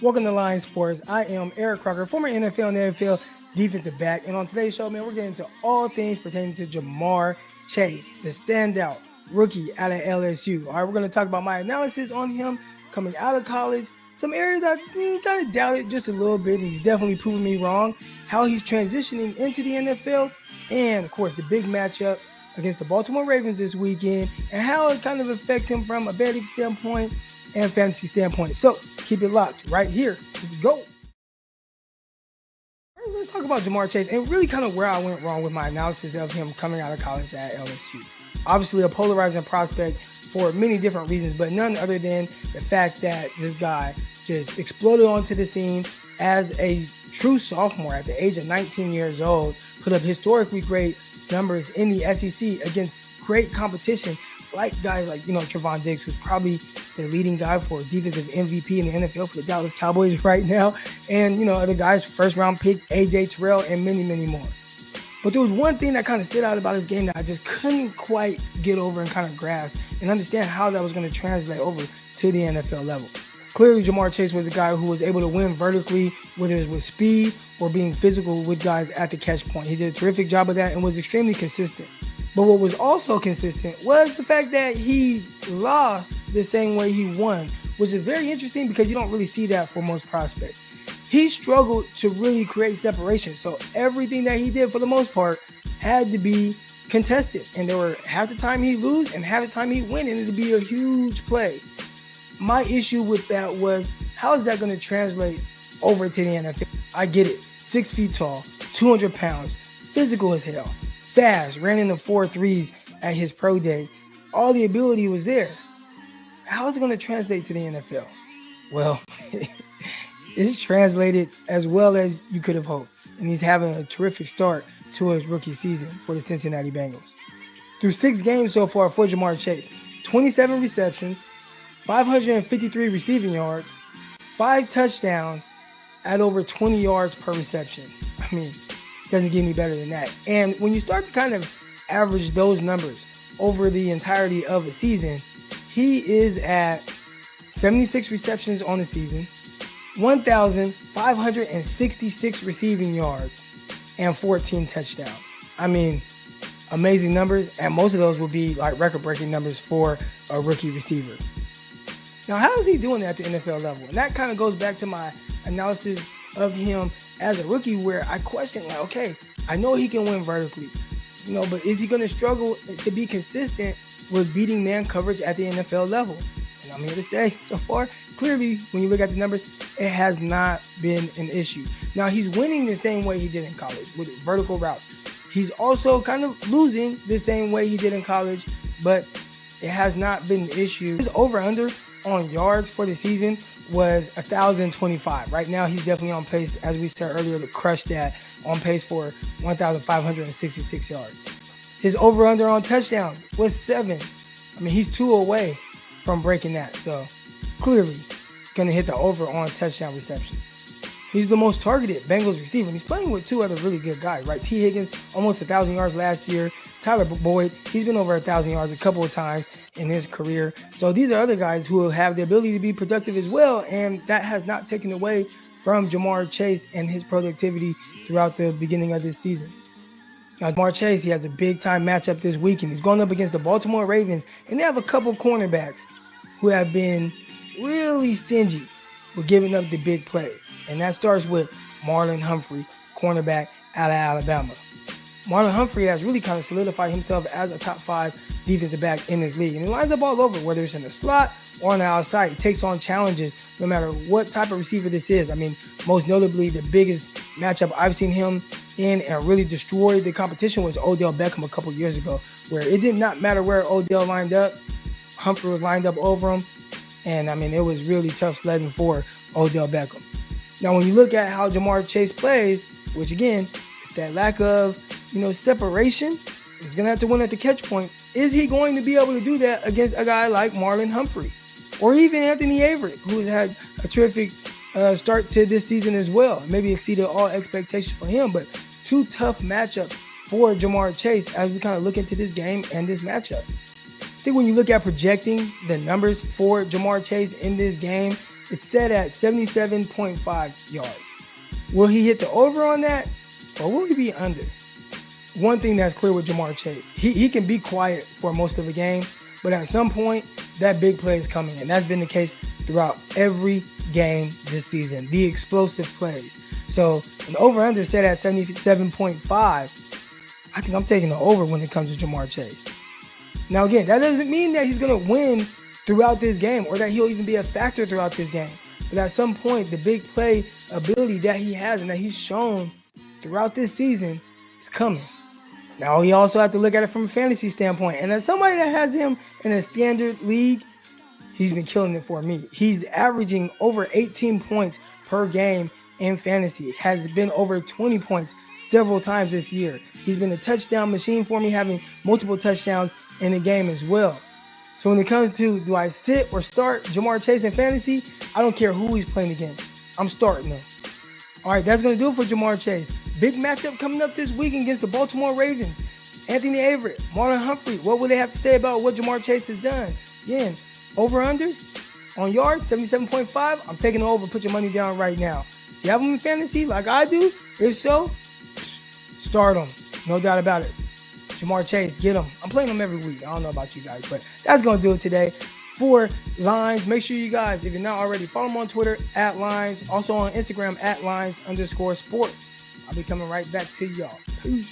Welcome to Line Sports. I am Eric Crocker, former NFL and NFL defensive back. And on today's show, man, we're getting into all things pertaining to JaMarr Chase, the standout rookie out of LSU. All right, we're going to talk about my analysis on him coming out of college. Some areas I kind of doubted just a little bit. He's definitely proven me wrong. How he's transitioning into the NFL. And, of course, the big matchup against the Baltimore Ravens this weekend. And how it kind of affects him from a betting standpoint and fantasy standpoint. So keep it locked right here. Let's go. Let's talk about JaMarr Chase and really kind of where I went wrong with my analysis of him coming out of college at LSU. Obviously a polarizing prospect for many different reasons, but none other than the fact that this guy just exploded onto the scene as a true sophomore at the age of 19 years old, put up historically great numbers in the SEC against great competition, like guys like, Trevon Diggs, who's probably the leading guy for defensive MVP in the NFL for the Dallas Cowboys right now. And, other guys, first round pick, AJ Terrell, and many, many more. But there was one thing that kind of stood out about his game that I just couldn't quite get over and kind of grasp and understand how that was going to translate over to the NFL level. Clearly, JaMarr Chase was a guy who was able to win vertically, whether it was with speed or being physical with guys at the catch point. He did a terrific job of that and was extremely consistent. But what was also consistent was the fact that he lost the same way he won, which is very interesting because you don't really see that for most prospects. He struggled to really create separation. So everything that he did for the most part had to be contested. And there were half the time he'd lose and half the time he'd win, and it'd be a huge play. My issue with that was, how is that going to translate over to the NFL? I get it. 6 feet tall, 200 pounds, physical as hell, fast, ran into 4.3s at his pro day. All the ability was there. How is it going to translate to the NFL? Well, it's translated as well as you could have hoped. And he's having a terrific start to his rookie season for the Cincinnati Bengals. Through 6 games so far for JaMarr Chase, 27 receptions, 553 receiving yards, 5 touchdowns at over 20 yards per reception. I mean, it doesn't get any better than that. And when you start to kind of average those numbers over the entirety of a season, he is at 76 receptions on the season, 1,566 receiving yards, and 14 touchdowns. I mean, amazing numbers, and most of those will be like record-breaking numbers for a rookie receiver. Now, how is he doing that at the NFL level? And that kind of goes back to my analysis of him as a rookie, where I question, okay, I know he can win vertically, but is he going to struggle to be consistent with beating man coverage at the NFL level? And I'm here to say, so far, clearly, when you look at the numbers, it has not been an issue. Now, he's winning the same way he did in college with vertical routes. He's also kind of losing the same way he did in college, but it has not been an issue. His over-under on yards for the season was 1,025. Right now, he's definitely on pace, as we said earlier, to crush that, on pace for 1,566 yards. His over-under on touchdowns was 7. I mean, he's 2 away from breaking that. So clearly going to hit the over on touchdown receptions. He's the most targeted Bengals receiver. And he's playing with 2 other really good guys, right? T. Higgins, almost 1,000 yards last year. Tyler Boyd, he's been over 1,000 yards a couple of times in his career. So these are other guys who have the ability to be productive as well. And that has not taken away from JaMarr Chase and his productivity throughout the beginning of this season. Now, JaMarr Chase, he has a big-time matchup this weekend. He's going up against the Baltimore Ravens, and they have a couple cornerbacks who have been really stingy with giving up the big plays. And that starts with Marlon Humphrey, cornerback out of Alabama. Marlon Humphrey has really kind of solidified himself as a top 5 defensive back in this league. And he lines up all over, whether it's in the slot or on the outside. He takes on challenges no matter what type of receiver this is. I mean, most notably, the biggest matchup I've seen him in and really destroyed the competition was Odell Beckham a couple years ago, where it did not matter where Odell lined up. Humphrey was lined up over him. And, I mean, it was really tough sledding for Odell Beckham. Now, when you look at how JaMarr Chase plays, which, again, it's that lack of, separation, he's going to have to win at the catch point. Is he going to be able to do that against a guy like Marlon Humphrey? Or even Anthony Averett, who has had a terrific start to this season as well. Maybe exceeded all expectations for him, but 2 tough matchups for JaMarr Chase as we kind of look into this game and this matchup. I think when you look at projecting the numbers for JaMarr Chase in this game, It's set at 77.5 yards. Will he hit the over on that, or will he be under? One thing that's clear with JaMarr Chase, he can be quiet for most of the game, but at some point, that big play is coming, and that's been the case throughout every game this season, the explosive plays. So an over-under set at 77.5, I think I'm taking the over when it comes to JaMarr Chase. Now again, that doesn't mean that he's going to win throughout this game or that he'll even be a factor throughout this game. But at some point, the big play ability that he has and that he's shown throughout this season is coming. Now, he also has to look at it from a fantasy standpoint. And as somebody that has him in a standard league, he's been killing it for me. He's averaging over 18 points per game in fantasy. Has been over 20 points several times this year. He's been a touchdown machine for me, having multiple touchdowns in the game as well. So when it comes to do I sit or start JaMarr Chase in fantasy, I don't care who he's playing against. I'm starting him. All right, that's going to do it for JaMarr Chase. Big matchup coming up this week against the Baltimore Ravens. Anthony Averett, Marlon Humphrey. What would they have to say about what JaMarr Chase has done? Again, over-under on yards, 77.5. I'm taking the over. Put your money down right now. You have him in fantasy like I do? If so, start him. No doubt about it. JaMarr Chase, get him. I'm playing him every week. I don't know about you guys, but that's going to do it today for Lines. Make sure you guys, if you're not already, follow him on Twitter @Lines. Also on Instagram @Lines_sports. I'll be coming right back to y'all. Peace.